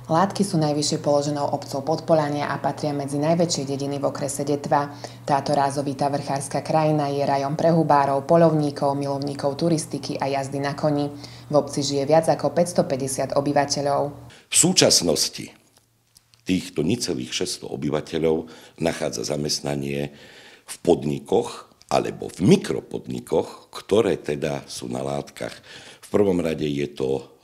Látky sú najvyššie položenou obcov Podpoľania a patria medzi najväčšie dediny v okrese Detva. Táto rázovitá vrchárska krajina je rajom pre hubárov, poľovníkov, milovníkov turistiky a jazdy na koni. V obci žije viac ako 550 obyvateľov. V súčasnosti týchto necelých 600 obyvateľov nachádza zamestnanie v podnikoch alebo v mikropodnikoch, ktoré teda sú na látkach. V prvom rade je to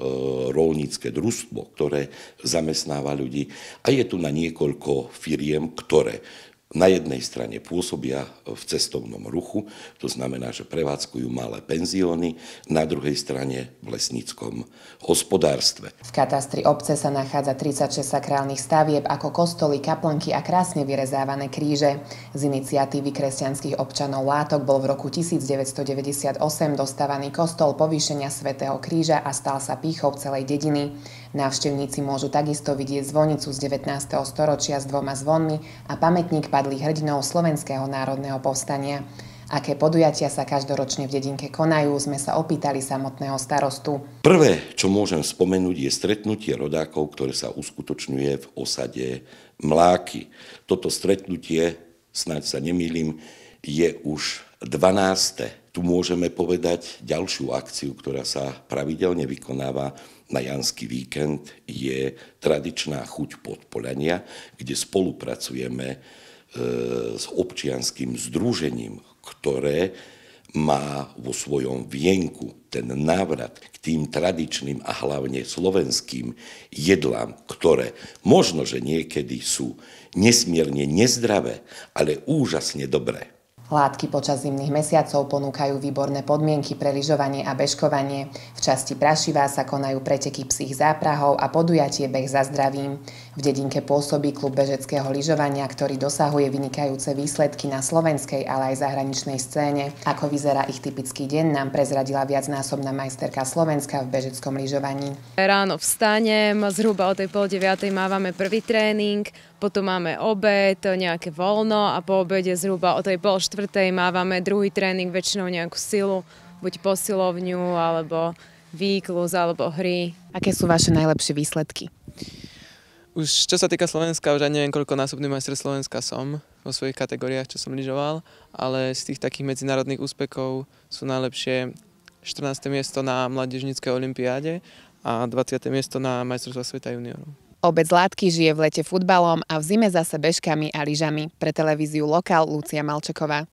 roľnícke družstvo, ktoré zamestnáva ľudí, a je tu na niekoľko firiem, ktoré na jednej strane pôsobia v cestovnom ruchu, to znamená, že prevádzkujú malé penzióny, na druhej strane v lesníckom hospodárstve. V katastri obce sa nachádza 36 sakrálnych stavieb ako kostoly, kaplnky a krásne vyrezávané kríže. Z iniciatívy kresťanských občanov Látok bol v roku 1998 dostávaný kostol povýšenia svätého Kríža a stal sa pýchou celej dediny. Návštevníci môžu takisto vidieť zvonicu z 19. storočia s 2 zvonmi a pamätník padlých hrdinov Slovenského národného povstania. Aké podujatia sa každoročne v dedinke konajú, sme sa opýtali samotného starostu. Prvé, čo môžem spomenúť, je stretnutie rodákov, ktoré sa uskutočňuje v osade Mláky. Toto stretnutie, snáď sa nemýlim, je už 12. Tu môžeme povedať ďalšiu akciu, ktorá sa pravidelne vykonáva na Janský víkend, je tradičná chuť Podpoľania, kde spolupracujeme s občianskym združením, ktoré má vo svojom vienku ten návrat k tým tradičným a hlavne slovenským jedlám, ktoré možno, že niekedy sú nesmierne nezdravé, ale úžasne dobré. Látky počas zimných mesiacov ponúkajú výborné podmienky pre lyžovanie a bežkovanie. V časti Prašivá sa konajú preteky psích záprahov a podujatie Beh za zdravím. V dedinke pôsobí klub bežeckého lyžovania, ktorý dosahuje vynikajúce výsledky na slovenskej, ale aj zahraničnej scéne. Ako vyzerá ich typický deň, nám prezradila viacnásobná majsterka Slovenska v bežeckom lyžovaní. Ráno vstanem, zhruba o tej 8:30 mávame prvý tréning, potom máme obed, nejaké voľno a po obede zhruba o tej 3:30 mávame druhý tréning, väčšinou nejakú silu, buď posilovňu, alebo výkluz, alebo hry. Aké sú vaše najlepšie výsledky? Už čo sa týka Slovenska, už ani neviem, koľko násobný majster Slovenska som vo svojich kategóriách, čo som lyžoval, ale z tých takých medzinárodných úspechov sú najlepšie 14. miesto na mládežníckej olympiáde a 20. miesto na majstrovstvách sveta juniorov. Obec Látky žije v lete futbalom a v zime zase bežkami a lyžami. Pre televíziu Lokál Lucia Malčeková.